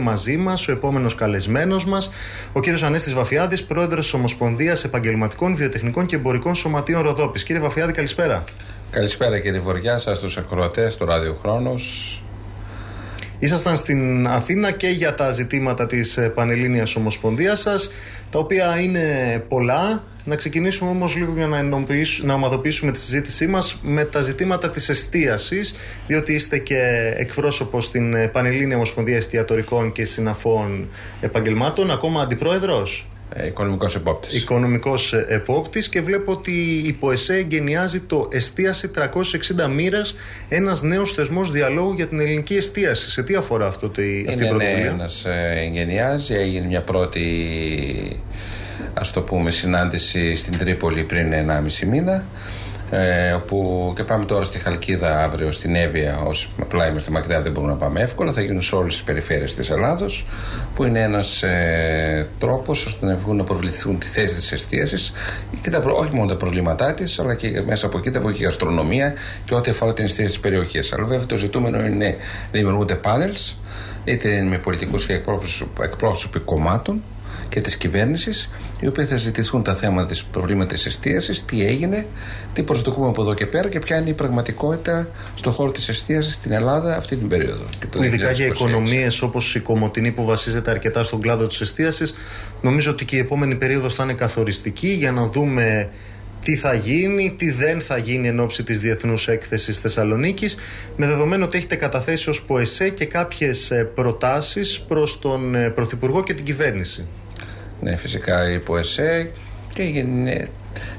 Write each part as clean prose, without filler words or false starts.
μαζί μας ο επόμενος καλεσμένος μας, ο κύριος Ανέστης Βαφιάδης, πρόεδρος της Ομοσπονδίας Επαγγελματικών, Βιοτεχνικών και Εμπορικών Σωματείων Ροδόπης. Κύριε Βαφιάδη, καλησπέρα. Καλησπέρα κύριε Βοριά, σας τους ακροατές του Ραδιοχρόνος. Ήσασταν στην Αθήνα και για τα ζητήματα της Πανελλήνιας Ομοσπονδίας σας, τα οποία είναι πολλά. Να ξεκινήσουμε όμως λίγο για να ομαδοποιήσουμε τη συζήτησή μας με τα ζητήματα της εστίασης, διότι είστε και εκπρόσωπος στην Πανελλήνια Ομοσπονδία Εστιατορικών και Συναφών Επαγγελμάτων, ακόμα αντιπρόεδρος. Οικονομικός επόπτης, και βλέπω ότι η ΠΟΕΣΕ εγκαινιάζει το Εστίαση 360 μοίρας, ένας νέος θεσμός διαλόγου για την ελληνική εστίαση. Σε τι αφορά αυτή η πρωτοβουλία? Ένας εγκαινιάζει, έγινε μια πρώτη, ας το πούμε, συνάντηση στην Τρίπολη πριν 1,5 μήνα. Όπου και πάμε τώρα στη Χαλκίδα αύριο, στην Εύβοια. Όσοι απλά είμαστε μακριά δεν μπορούμε να πάμε εύκολα. Θα γίνουν σε όλες τις περιφέρειες της Ελλάδος, που είναι ένας τρόπος ώστε να βγουν να προβληθούν τη θέση της εστίασης και όχι μόνο τα προβλήματά της, αλλά και μέσα από εκεί θα βγει και η γαστρονομία και ό,τι αφορά την εστίαση της περιοχής. Αλλά βέβαια το ζητούμενο είναι να δημιουργούνται πάνελς, είτε με πολιτικούς και εκπρόσωποι κομμάτων και της κυβέρνησης, οι οποίοι θα συζητηθούν τα θέματα της προβλήματα της εστίασης, τι έγινε, τι προσδοκούμε από εδώ και πέρα και ποια είναι η πραγματικότητα στον χώρο της εστίασης στην Ελλάδα αυτή την περίοδο. Ειδικά για οικονομίες όπως η Κομοτηνή, που βασίζεται αρκετά στον κλάδο της εστίασης, νομίζω ότι και η επόμενη περίοδος θα είναι καθοριστική για να δούμε τι θα γίνει, τι δεν θα γίνει εν ώψη της Διεθνούς Έκθεσης Θεσσαλονίκης, με δεδομένο ότι έχετε καταθέσει ως ΠΟΕΣΕ και κάποιες προτάσεις προς τον Πρωθυπουργό και την κυβέρνηση. Ναι, φυσικά η ΠΟΕΣΕ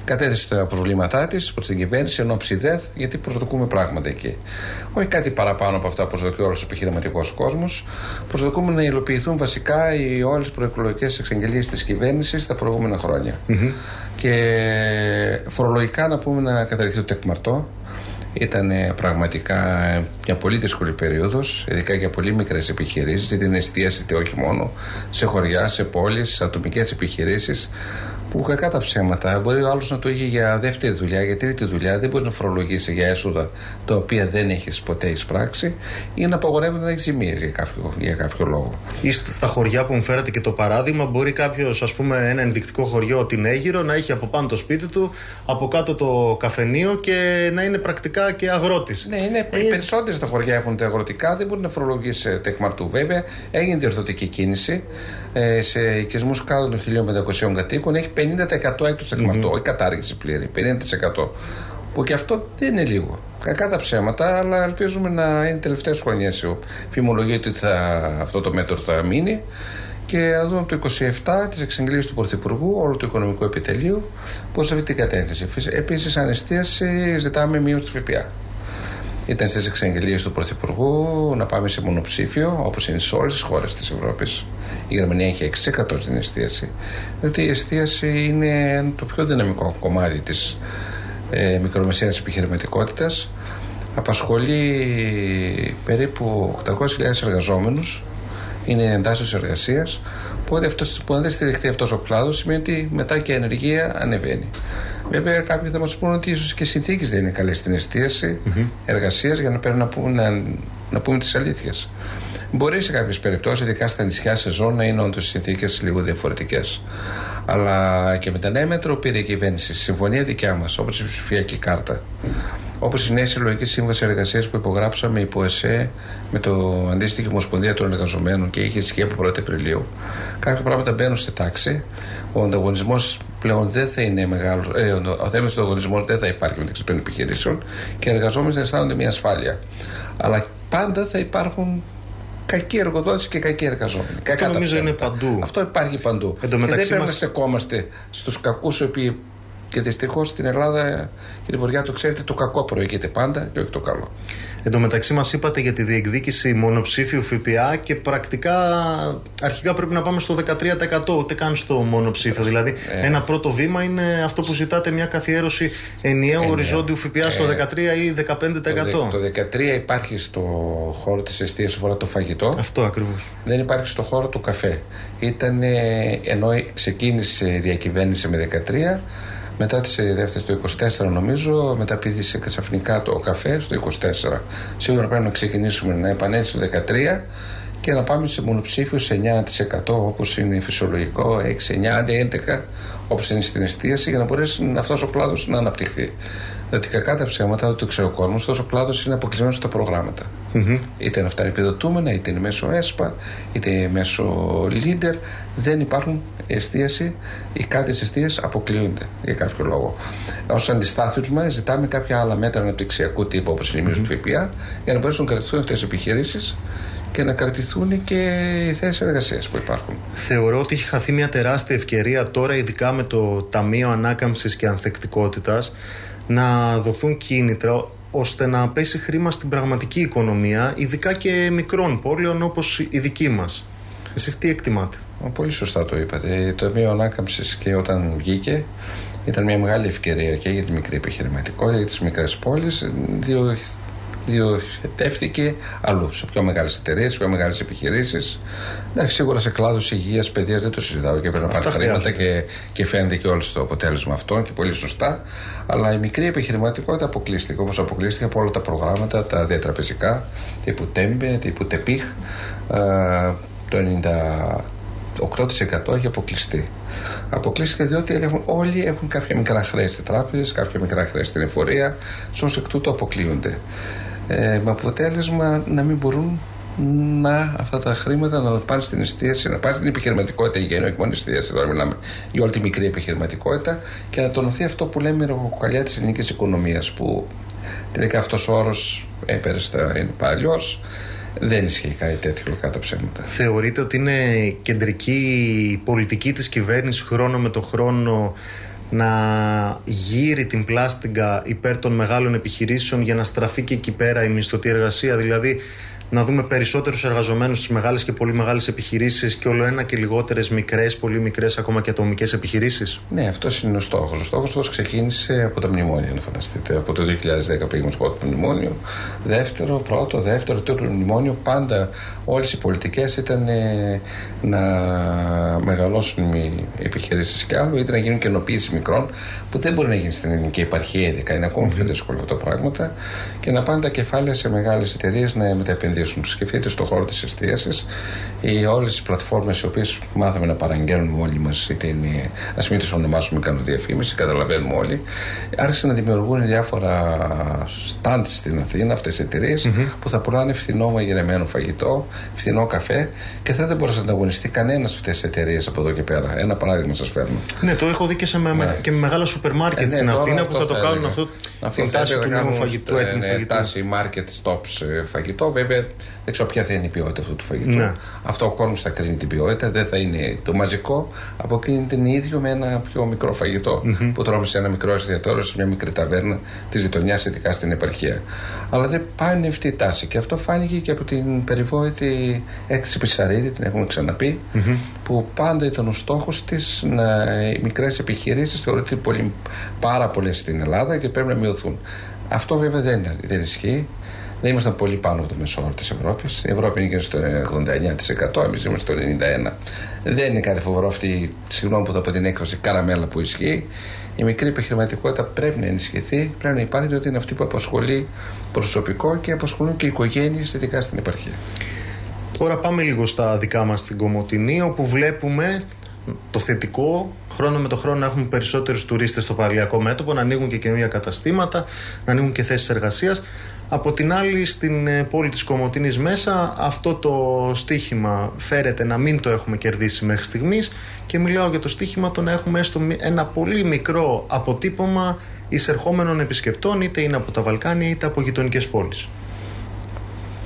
κατέθεσε τα προβλήματά της προς την κυβέρνηση εν ώψη ΔΕΘ, γιατί προσδοκούμε πράγματα εκεί. Όχι κάτι παραπάνω από αυτά που προσδοκεί όλος ο επιχειρηματικός κόσμος. Προσδοκούμε να υλοποιηθούν βασικά οι όλες οι προεκλογικές εξαγγελίες της κυβέρνησης τα προηγούμενα χρόνια. Και φορολογικά να πούμε να καταργηθεί το τεκμαρτό. Ήταν πραγματικά μια πολύ δύσκολη περίοδος, ειδικά για πολύ μικρές επιχειρήσεις, είτε είναι εστίαση είτε όχι μόνο, σε χωριά, σε πόλεις, σε ατομικές επιχειρήσεις, που κακά τα ψέματα μπορεί ο άλλος να το είχε για δεύτερη δουλειά, για τρίτη δουλειά, δεν μπορεί να φορολογήσει για έσοδα τα οποία δεν έχεις ποτέ εισπράξει, ή να απαγορεύεται να έχει ζημίες για κάποιο λόγο. Ή στα χωριά που μου φέρατε και το παράδειγμα, μπορεί κάποιος, ας πούμε, ένα ενδεικτικό χωριό, την Αίγυρο, να έχει από πάνω το σπίτι του, από κάτω το καφενείο και να είναι πρακτικά και αγρότης. Ναι, οι περισσότερες τα χωριά έχουν τα αγροτικά, δεν μπορεί να φορολογήσει τεκμαρτού. Βέβαια, έγινε διορθωτική κίνηση σε οικισμούς κάτω των 1.500 κατοίκων, έχει 50% έκτος τεκμαρτό, όχι κατάργηση πλήρη, 50%. Που και αυτό δεν είναι λίγο. Κακά τα ψέματα, αλλά ελπίζουμε να είναι τελευταίες χρονιές. Φημολογεί ότι αυτό το μέτρο θα μείνει. Και να δούμε το 27 τις εξαγγελίες του Πρωθυπουργού, όλο το οικονομικό επιτελείο, πώς αυτή την κατεύθυνση. Επίσης, αν εστίαση, ζητάμε μείωση του ΦΠΑ. Ήταν στις εξαγγελίες του Πρωθυπουργού να πάμε σε μονοψήφιο, όπως είναι σε όλες τις χώρες της Ευρώπης. Η Γερμανία έχει 6% στην εστίαση. Διότι η εστίαση είναι το πιο δυναμικό κομμάτι της μικρομεσαίας επιχειρηματικότητας. Απασχολεί περίπου 800.000 εργαζόμενους. Είναι εντάσεις εργασίας. Οπότε που αν δεν στηριχθεί αυτός ο κλάδος, σημαίνει ότι μετά και η ανεργία ανεβαίνει. Βέβαια, κάποιοι θα μας πούνε ότι ίσως και οι συνθήκες δεν είναι καλές στην εστίαση εργασίας, για να πρέπει να πούμε τις αλήθειες. Μπορεί σε κάποιες περιπτώσεις, ειδικά στα νησιά σεζόν, να είναι όντως οι συνθήκες λίγο διαφορετικές. Αλλά και με τα νέα μέτρα πήρε η κυβέρνηση συμφωνία δικιά μας, όπως η ψηφιακή κάρτα, όπως η νέα συλλογική σύμβαση εργασίας που υπογράψαμε η ΠΟΕΣΕ με το αντίστοιχη Ομοσπονδία των Εργαζομένων και είχε ισχύ από 1η Απριλίου. Κάποια πράγματα μπαίνουν σε τάξη. Ο ανταγωνισμός πλέον δεν θα είναι μεγάλο. Ο θέμα του ανταγωνισμού δεν θα υπάρχει μεταξύ των επιχειρήσεων και οι εργαζόμενοι θα αισθάνονται μια ασφάλεια. Αλλά πάντα θα υπάρχουν κακοί εργοδότες και κακοί εργαζόμενοι. Αυτό νομίζω είναι παντού. Αυτό υπάρχει παντού. Και δεν πρέπει να στεκόμαστε στους κακούς, οι οποίοι. Και δυστυχώς στην Ελλάδα, κύριε Βοριά, το ξέρετε, το κακό προηγείται πάντα και όχι το καλό. Εν τω μεταξύ, μας είπατε για τη διεκδίκηση μονοψήφιου ΦΠΑ και πρακτικά αρχικά πρέπει να πάμε στο 13%, ούτε καν στο μονοψήφιο. Δηλαδή, ένα πρώτο βήμα είναι αυτό που ζητάτε, μια καθιέρωση ενιαίου οριζόντιου ΦΠΑ στο 13% ή 15%. Το 13% υπάρχει στο χώρο της εστίασης, αφορά το φαγητό. Αυτό ακριβώς. Δεν υπάρχει στο χώρο του καφέ. Ενώ ξεκίνησε η διακυβέρνηση με 13%. Μετά τις δεύτερες το 24 νομίζω, μεταπήδησε ξαφνικά το καφέ στο 24. Σίγουρα πρέπει να ξεκινήσουμε να επανέλθει στο 13 και να πάμε σε μονοψήφιους 9% όπως είναι φυσιολογικό, 6, 9, άντε 11% όπως είναι στην εστίαση, για να μπορέσει αυτός ο κλάδος να αναπτυχθεί. Δηλαδή, κακά τα ψέματα, το ξέρει ο κόσμος, αυτός ο κλάδος είναι αποκλεισμένος στα προγράμματα. Είτε είναι αυτά επιδοτούμενα, είτε είναι μέσω ΕΣΠΑ, είτε μέσω Leader. Δεν υπάρχουν εστίαση, οι κάτες εστίες αποκλείονται για κάποιο λόγο. Ως αντιστάθμισμα, ζητάμε κάποια άλλα μέτρα αναπτυξιακού τύπου, όπως είναι η μείωση του ΦΠΑ, για να μπορέσουν να κρατηθούν αυτές οι επιχειρήσεις και να κρατηθούν και οι θέσεις εργασίας που υπάρχουν. Θεωρώ ότι έχει χαθεί μια τεράστια ευκαιρία τώρα, ειδικά με το Ταμείο Ανάκαμψης και Ανθεκτικότητας, να δοθούν κίνητρα ώστε να πέσει χρήμα στην πραγματική οικονομία, ειδικά και μικρών πόλεων όπως η δική μας. Εσείς τι εκτιμάτε? Πολύ σωστά το είπατε. Το Ταμείο Ανάκαμψης, και όταν βγήκε, ήταν μια μεγάλη ευκαιρία και για τη μικρή επιχειρηματικότητα, για τις μικρές πόλεις. Διοχετεύτηκε αλλού, σε πιο μεγάλες εταιρείες, πιο μεγάλες επιχειρήσεις. Εντάξει, σίγουρα σε κλάδους υγείας, παιδείας δεν το συζητάω και πρέπει να πάρει χρήματα και φαίνεται και όλο το αποτέλεσμα αυτό και πολύ σωστά. Αλλά η μικρή επιχειρηματικότητα αποκλείστηκε, όπως αποκλείστηκε από όλα τα προγράμματα, τα διατραπεζικά, τύπου ΤΕΜΠΕ, τύπου ΤΕΠΙΧ. Το 98% έχει αποκλειστεί. Αποκλείστηκε διότι όλοι έχουν κάποια μικρά χρέη στις τράπεζες, κάποια μικρά χρέη στην εφορία, ως εκ τούτου αποκλείονται. Με αποτέλεσμα να μην μπορούν αυτά τα χρήματα να πάνε στην εστίαση, να πάνε στην επιχειρηματικότητα υγιεινή, όχι μόνο εστίαση. Τώρα μιλάμε για όλη τη μικρή επιχειρηματικότητα και να τονωθεί αυτό που λέμε η ρογοκοκαλιά της ελληνικής οικονομίας, που τελικά αυτός ο όρος είναι παλιός. Δεν ισχύει κάτι τέτοιο, κατά ψέματα. Θεωρείτε ότι είναι κεντρική πολιτική της κυβέρνησης χρόνο με το χρόνο να γύρει την πλάστιγκα υπέρ των μεγάλων επιχειρήσεων για να στραφεί και εκεί πέρα η μισθωτή εργασία? Δηλαδή να δούμε περισσότερους εργαζομένους στις μεγάλες και πολύ μεγάλες επιχειρήσεις και όλο ένα και λιγότερες μικρές, πολύ μικρές, ακόμα και ατομικές επιχειρήσεις. Ναι, αυτός είναι ο στόχος. Ο στόχος αυτός ξεκίνησε από τα μνημόνια, να φανταστείτε. Από το 2010 πήγαμε στο πρώτο μνημόνιο, δεύτερο, τρίτο μνημόνιο. Πάντα όλες οι πολιτικές ήταν να μεγαλώσουν οι επιχειρήσεις κι άλλο, είτε να γίνουν καινοποίηση μικρών, που δεν μπορεί να γίνει στην ελληνική επαρχία, ειδικά είναι ακόμα πιο δύσκολο αυτά τα πράγματα, και να πάνε τα κεφάλαια σε μεγάλες εταιρείες να μεταεπενδύσουν. Σκεφτείτε στον χώρο της εστίασης, όλες τις πλατφόρμες οι οποίες μάθαμε να παραγγέλνουμε όλοι μας, είτε είναι, ας μην τις ονομάσουμε, κάνουν διαφήμιση, καταλαβαίνουμε όλοι, άρχισαν να δημιουργούν διάφορα stand στην Αθήνα, αυτές οι εταιρείες, που θα πουλάνε φθηνό μαγειρεμένο φαγητό, φθηνό καφέ, και δεν μπορούσε να ανταγωνιστεί κανένας αυτές τις εταιρείες από εδώ και πέρα. Ένα παράδειγμα σας φέρνω. Ναι, το έχω δει και με μεγάλα σούπερ μάρκετ στην Αθήνα που θα το κάνουν αυτό. Την τάση του νέου φαγητού, έτοιμου φαγητού. Τάση market stops φαγητό, βέβαια. Δεν ξέρω ποια θα είναι η ποιότητα αυτού του φαγητού. Ναι. Αυτό ο κόσμος θα κρίνει την ποιότητα, δεν θα είναι το μαζικό. Αποκλίνεται την ίδιο με ένα πιο μικρό φαγητό που τρώμε σε ένα μικρό εστιατόριο, σε μια μικρή ταβέρνα τη γειτονιά, ειδικά στην επαρχία. Αλλά δεν πάει αυτή η τάση. Και αυτό φάνηκε και από την περιβόητη έκθεση Πισαρίδη, την έχουμε ξαναπεί, που πάντα ήταν ο στόχος της οι μικρές επιχειρήσεις θεωρείται πάρα πολλές στην Ελλάδα και πρέπει να μειωθούν. Αυτό βέβαια δεν ισχύει. Δεν ήμασταν πολύ πάνω από το μέσο όρο της Ευρώπης. Η Ευρώπη είναι στο 89%, εμείς είμαστε στο 91%. Δεν είναι κάτι φοβερό αυτή, συγγνώμη που θα πω την έκφραση, καραμέλα που ισχύει. Η μικρή επιχειρηματικότητα πρέπει να ενισχυθεί, πρέπει να υπάρχει, διότι είναι αυτή που απασχολεί προσωπικό και απασχολούν και οικογένειες, ειδικά στην επαρχία. Τώρα πάμε λίγο στα δικά μας στην Κομοτηνή, όπου βλέπουμε το θετικό, χρόνο με το χρόνο να έχουμε περισσότερους τουρίστες στο παραλιακό μέτωπο, να ανοίγουν και καινούργια καταστήματα, να ανοίγουν και θέσεις εργασίας. Από την άλλη, στην πόλη της Κομοτηνής μέσα, αυτό το στίχημα φέρεται να μην το έχουμε κερδίσει μέχρι στιγμής, και μιλάω για το στίχημα το να έχουμε έστω ένα πολύ μικρό αποτύπωμα εισερχόμενων επισκεπτών, είτε είναι από τα Βαλκάνια είτε από γειτονικές πόλεις.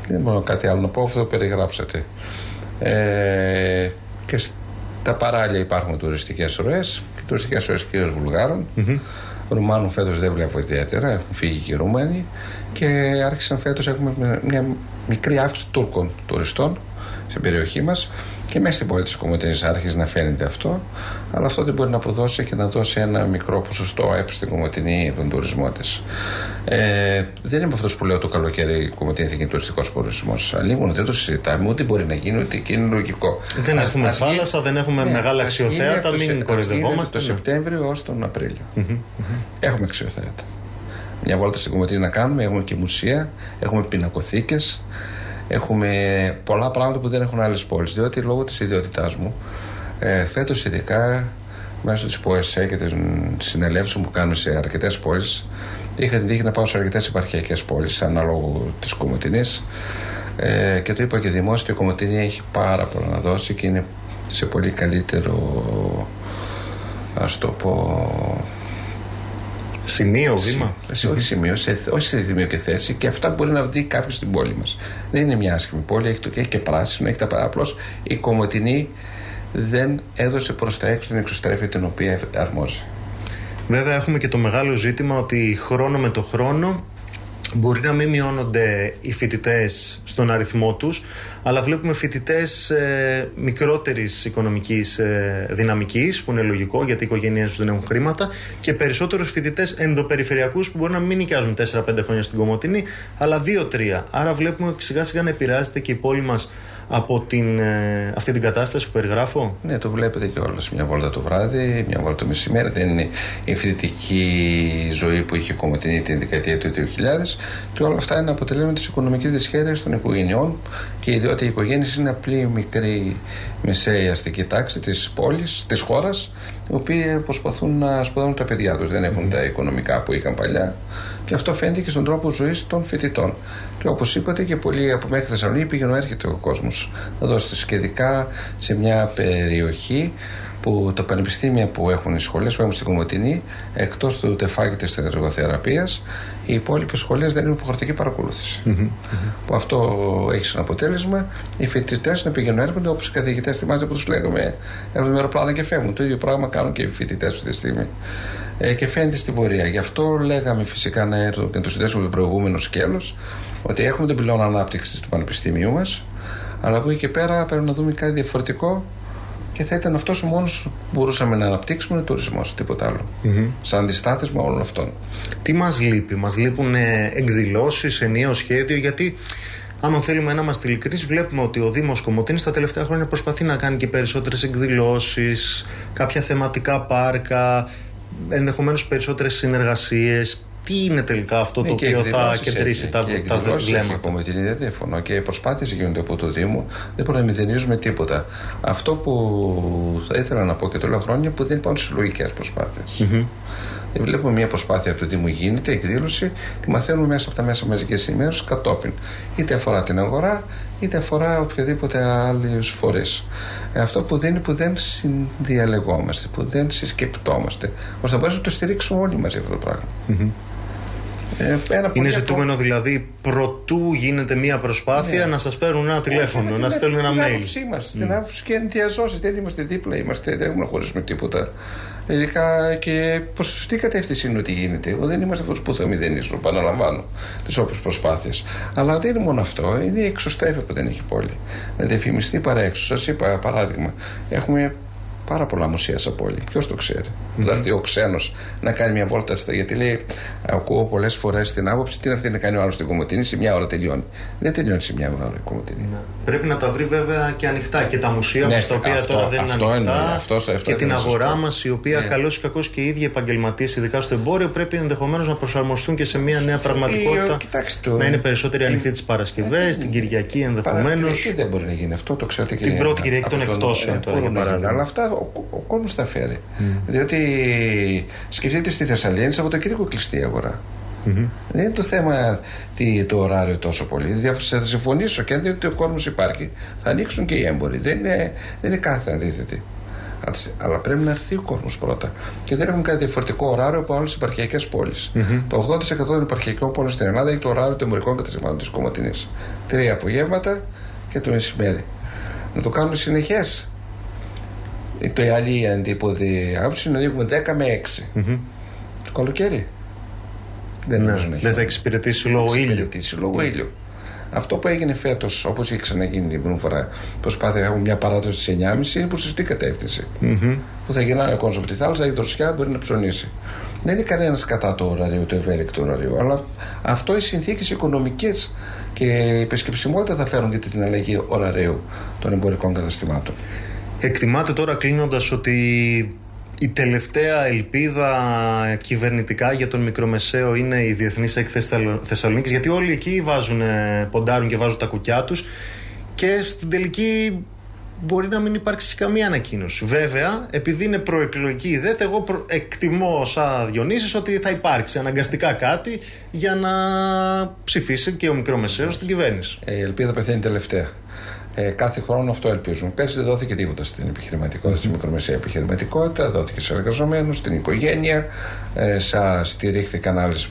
Δεν μπορώ κάτι άλλο να πω, αυτό το περιγράψατε. Και στα παράλια υπάρχουν τουριστικές ροές, και τουριστικές ροές κυρίως Βουλγάρων. Ρουμάνων φέτος δεν βλέπω ιδιαίτερα, έχουν φύγει και οι Ρουμάνοι, και άρχισαν φέτος έχουμε μια μικρή αύξηση Τούρκων τουριστών στην περιοχή μας, και μέσα στην πόλη της Κομοτηνής άρχισε να φαίνεται αυτό, αλλά αυτό δεν μπορεί να αποδώσει και να δώσει ένα μικρό ποσοστό ΑΕΠ στην Κομοτηνή από τον τουρισμό της. Δεν είμαι αυτός που λέω το καλοκαίρι η Κομοτηνή θα γίνει τουριστικός προορισμός. Αλλήμον δεν το συζητάμε, ούτε μπορεί να γίνει, ούτε και είναι λογικό. Δεν έχουμε θάλασσα, δεν έχουμε μεγάλα αξιοθέατα, μην κοροϊδευόμαστε. Το Σεπτέμβριο ως τον Απρίλιο. Έχουμε αξιοθέατα. Μια βόλτα στην Κομοτηνή να κάνουμε, έχουμε και μουσεία, έχουμε πινακοθήκες. Έχουμε πολλά πράγματα που δεν έχουν άλλες πόλεις. Διότι λόγω της ιδιότητάς μου, φέτος ειδικά, μέσω της ΠΟΕΣΕ και των συνελεύσεων που κάνουμε σε αρκετές πόλεις, είχα την τύχη να πάω σε αρκετές επαρχιακές πόλεις, ανάλογο της Κομοτηνής. Και το είπα και δημόσια, η Κομοτηνή έχει πάρα πολλά να δώσει και είναι σε πολύ καλύτερο, ας το πω, σημείο, βήμα. Όχι σημείο, όχι σε σημείο και θέση, και αυτά μπορεί να δει κάποιος στην πόλη μας. Δεν είναι μια άσχημη πόλη, έχει και πράσινο, έχει τα πάντα. Απλώς η Κομοτηνή δεν έδωσε προς τα έξω την εξωστρέφεια την οποία αρμόζει. Βέβαια, έχουμε και το μεγάλο ζήτημα ότι χρόνο με το χρόνο μπορεί να μην μειώνονται οι φοιτητές στον αριθμό τους, αλλά βλέπουμε φοιτητές μικρότερης οικονομικής δυναμικής, που είναι λογικό γιατί οι οικογένειές τους δεν έχουν χρήματα, και περισσότερους φοιτητές ενδοπεριφερειακούς που μπορεί να μην νοικιάζουν 4-5 χρόνια στην Κομοτηνή, αλλά 2-3. Άρα βλέπουμε σιγά σιγά να επηρεάζεται και η πόλη μας από αυτή την κατάσταση που περιγράφω. Ναι, το βλέπετε κιόλας. Μια βόλτα το βράδυ, μια βόλτα το μεσημέρι. Δεν είναι η φοιτητική ζωή που είχε η Κομοτηνή την δεκαετία του 2000, και όλα αυτά είναι αποτελέσματα της οικονομικής δυσχέρειας των οικογενειών, και διότι οι οικογένειες είναι απλή μικρή μεσαία αστική τάξη της πόλης, της χώρας, οι οποίοι προσπαθούν να σπουδάσουν τα παιδιά τους. Δεν έχουν τα οικονομικά που είχαν παλιά, και αυτό φαίνεται και στον τρόπο ζωής των φοιτητών. Και όπως είπατε, και πολλοί από μέχρι Θεσσαλονίκη πήγαινε έρχεται ο κόσμος να δώσει, και ειδικά σε μια περιοχή που τα πανεπιστήμια που έχουν, οι σχολές που έχουν στην Κομοτηνή, εκτός του ΤΕΦΑ και της εργοθεραπείας, οι υπόλοιπες σχολές δεν είναι υποχρεωτική παρακολούθηση. Που αυτό έχει σαν αποτέλεσμα οι φοιτητές να πηγαίνουν έρχονται, όπως οι καθηγητές, θυμάστε που τους λέγαμε, έρχονται με αεροπλάνα και φεύγουν. Το ίδιο πράγμα κάνουν και οι φοιτητές αυτή τη στιγμή. Και φαίνεται στην πορεία. Γι' αυτό λέγαμε φυσικά να έρθω και να το συνδέσουμε με το προηγούμενο σκέλος, ότι έχουμε τον πυλώνα ανάπτυξης του πανεπιστημίου μας, αλλά από εκεί και πέρα πρέπει να δούμε κάτι διαφορετικό, και θα ήταν αυτός ο μόνος που μπορούσαμε να αναπτύξουμε, είναι τουρισμός, τίποτα άλλο. Σαν αντιστάθεσμα όλων αυτών. Τι μας λείπει? Μας λείπουν εκδηλώσεις, ενιαίο σχέδιο, γιατί άμα θέλουμε να είμαστε ειλικρινείς, βλέπουμε ότι ο Δήμος Κομοτηνής τα τελευταία χρόνια προσπαθεί να κάνει και περισσότερες εκδηλώσεις, κάποια θεματικά πάρκα, ενδεχομένως περισσότερες συνεργασίες. Τι είναι τελικά αυτό το οποίο θα κεντρήσει τα βλέμματα? Δεν διαφωνώ, και οι προσπάθειες γίνονται από το Δήμο, δεν μπορούμε να μηδενίζουμε τίποτα. Αυτό που θα ήθελα να πω, και το λέω χρόνια, που δεν υπάρχουν συλλογικές προσπάθειες. Βλέπουμε μια προσπάθεια του Δήμου γίνεται, εκδήλωση, τη μαθαίνουμε μέσα από τα μέσα μαζικής ενημέρωσης κατόπιν. Είτε αφορά την αγορά, είτε αφορά οποιοδήποτε άλλους φορείς. Αυτό που δεν συνδιαλεγόμαστε, που δεν συσκεπτόμαστε, ώστε να μπορέσουμε να το στηρίξουμε όλοι μαζί αυτό το πράγμα. Είναι ζητούμενο δηλαδή, προτού γίνεται μια προσπάθεια, να σας παίρνουν ένα τηλέφωνο, να στέλνουν ένα mail. Την άποψη και ενθιαζώσεις, δεν είμαστε δίπλα, δεν έχουμε να χωρίσουμε τίποτα. Ειδικά και προς σωστή κατεύθυνση είναι ότι γίνεται. Δεν είμαστε αυτούς που θα μηδενίσουν, επαναλαμβάνω, τις όποιες προσπάθειες. Αλλά δεν είναι μόνο αυτό, είναι η εξωστρέφεια που δεν έχει πόλη. Να διαφημιστεί παρά έξω. Σας είπα παράδειγμα, έχουμε πάρα πολλά μουσεία σε πόλη. Ποιος το ξέρει? Θα έρθει ο ξένος να κάνει μια βόλτα, γιατί λέει, ακούω πολλές φορές την άποψη, τι να έρθει να κάνει ο άλλος στην Κομοτηνή, σε μια ώρα τελειώνει. Δεν τελειώνει σε μια ώρα η Κομοτηνή. Πρέπει να τα βρει βέβαια και ανοιχτά, και τα μουσεία μας, τα οποία τώρα δεν είναι ανοιχτά, και την αγορά μας, η οποία καλώς ή κακώς και οι ίδιοι επαγγελματίες, ειδικά στο εμπόριο, πρέπει ενδεχομένως να προσαρμοστούν και σε μια νέα πραγματικότητα. Να είναι περισσότερη ανοιχτή τις Παρασκευές, την Κυριακή ενδεχομένως. Δεν μπορεί να γίνει αυτό, το ξέρετε. Την πρώτη Κυριακή των εκτόσεων τώρα, για παράδειγμα. Αλλά αυτά ο κόσμος θα φέρει. Διότι σκεφτείτε, στη Θεσσαλία είναι Σαββατοκύριακο κλειστή η αγορά. Δεν είναι το θέμα το ωράριο τόσο πολύ. Θα συμφωνήσω, και αν δείτε ότι ο κόσμος υπάρχει, θα ανοίξουν και οι έμποροι. Δεν είναι κάθε αντίθετη. Αλλά πρέπει να έρθει ο κόσμος πρώτα. Και δεν έχουμε κάτι διαφορετικό ωράριο από άλλες επαρχιακές πόλεις. Το 80% των επαρχιακών πόλεων στην Ελλάδα έχει το ωράριο των εμπορικών καταστημάτων της Κομοτηνής. 3 απογεύματα και το μεσημέρι. Να το κάνουμε συνεχές. Το άλλη αντίποδη άποψη είναι να ανοίγουμε 10 με 6. Το καλοκαίρι. Δεν θα εξυπηρετήσει λόγω ήλιου. Αυτό που έγινε φέτος, όπως είχε ξαναγίνει την πρώτη φορά, προσπάθεια να έχουμε μια παράδοση στις 9.30, είναι προς σωστή κατεύθυνση. Που θα γυρνάει ο κόσμος από τη θάλασσα, η δροσιά μπορεί να ψωνίσει. Δεν είναι κανένας κατά το ωράριο, το ευέλικτο ωράριο, αλλά αυτό οι συνθήκες οικονομικές και η επισκεψιμότητα θα φέρουν και την αλλαγή ωραρίου των εμπορικών καταστημάτων. Εκτιμάτε τώρα, κλείνοντας, ότι Η τελευταία ελπίδα κυβερνητικά για τον μικρομεσαίο είναι η Διεθνής Έκθεση Θεσσαλονίκης, γιατί όλοι εκεί ποντάρουν και βάζουν τα κουκιά τους και στην τελική μπορεί να μην υπάρξει καμία ανακοίνωση. Βέβαια, επειδή είναι προεκλογική η ΔΕΘ, εγώ εκτιμώ σαν Διονύσης ότι θα υπάρξει αναγκαστικά κάτι για να ψηφίσει και ο μικρομεσαίος στην κυβέρνηση. Η ελπίδα πεθαίνει τελευταία. Κάθε χρόνο αυτό ελπίζουμε. Πέρσι δεν δόθηκε τίποτα στην επιχειρηματικότητα, στη μικρομεσαία επιχειρηματικότητα, δόθηκε στους εργαζομένους, στην οικογένεια, στηρίχθηκαν άλλες.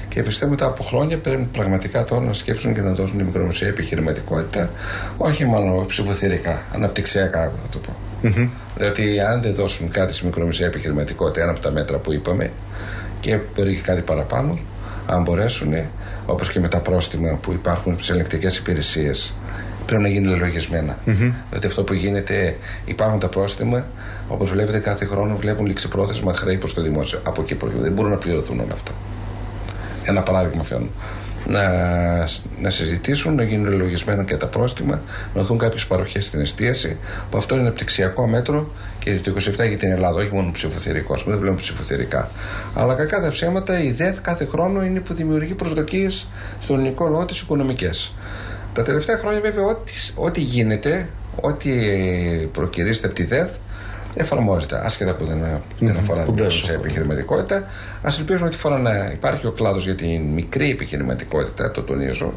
Και πιστεύω μετά από χρόνια πρέπει πραγματικά τώρα να σκέψουν και να δώσουν τη μικρομεσαία επιχειρηματικότητα, όχι μόνο ψηφοθυρικά, αναπτυξιακά, θα το πω. Διότι αν δεν δώσουν κάτι στη μικρομεσαία επιχειρηματικότητα, ένα από τα μέτρα που είπαμε, και μπορεί και κάτι παραπάνω, αν μπορέσουν, όπως και με τα πρόστιμα που υπάρχουν στις ελεγκτικές υπηρεσίες, πρέπει να γίνει λογισμένα. Δηλαδή αυτό που γίνεται, υπάρχουν τα πρόστιμα, όπως βλέπετε κάθε χρόνο βλέπουν ληξιπρόθεσμα χρέη προς το δημόσιο. Από εκεί δεν μπορούν να πληρωθούν όλα αυτά. Ένα παράδειγμα φέρνω. Να συζητήσουν, να γίνουν λογισμένα και τα πρόστιμα, να δοθούν κάποιες παροχές στην εστίαση, που αυτό είναι αναπτυξιακό μέτρο και το 27 για την Ελλάδα, όχι μόνο ψηφοθυρικό, δεν βλέπουμε ψηφοθυρικά. Αλλά κακά τα ψέματα, η ΔΕΘ κάθε χρόνο είναι που δημιουργεί προσδοκίες στον ελληνικό λαό τις οικονομικές. Τα τελευταία χρόνια βέβαια ό,τι γίνεται, ό,τι προκυρίζεται από τη ΔΕΘ εφαρμόζεται, άσχετα που δεν αφορά την επιχειρηματικότητα. Ας ελπίζουμε ότι φορά να υπάρχει ο κλάδος για την μικρή επιχειρηματικότητα, το τονίζω,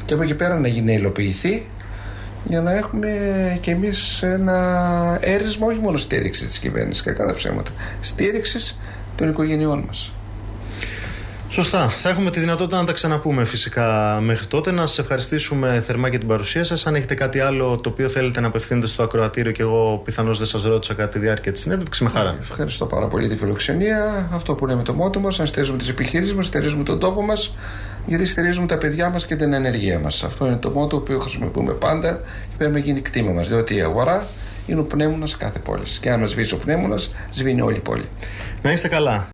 και από εκεί πέρα να υλοποιηθεί, για να έχουμε κι εμείς ένα έρισμα όχι μόνο στήριξη της κυβέρνησης, κακά τα ψέματα, στήριξης των οικογενειών μας. Σωστά. Θα έχουμε τη δυνατότητα να τα ξαναπούμε φυσικά μέχρι τότε. Να σας ευχαριστήσουμε θερμά για την παρουσία σας. Αν έχετε κάτι άλλο το οποίο θέλετε να απευθύνετε στο ακροατήριο και εγώ πιθανώς δεν σας ρώτησα κατά τη διάρκεια της συνέντευξης, με χαρά. Ευχαριστώ πάρα πολύ τη φιλοξενία. Αυτό που λέμε το μότο μας, αν στηρίζουμε τις επιχειρήσεις μας, στηρίζουμε τον τόπο μας, γιατί στηρίζουμε τα παιδιά μας και την ενεργεία μας. Αυτό είναι το μότο που χρησιμοποιούμε πάντα και πρέπει να γίνει κτήμα μας. Διότι η αγορά είναι ο πνεύμονας κάθε πόλης. Και αν μας σβήσει ο πνεύμονας, σβήνει όλη η πόλη. Να είστε καλά.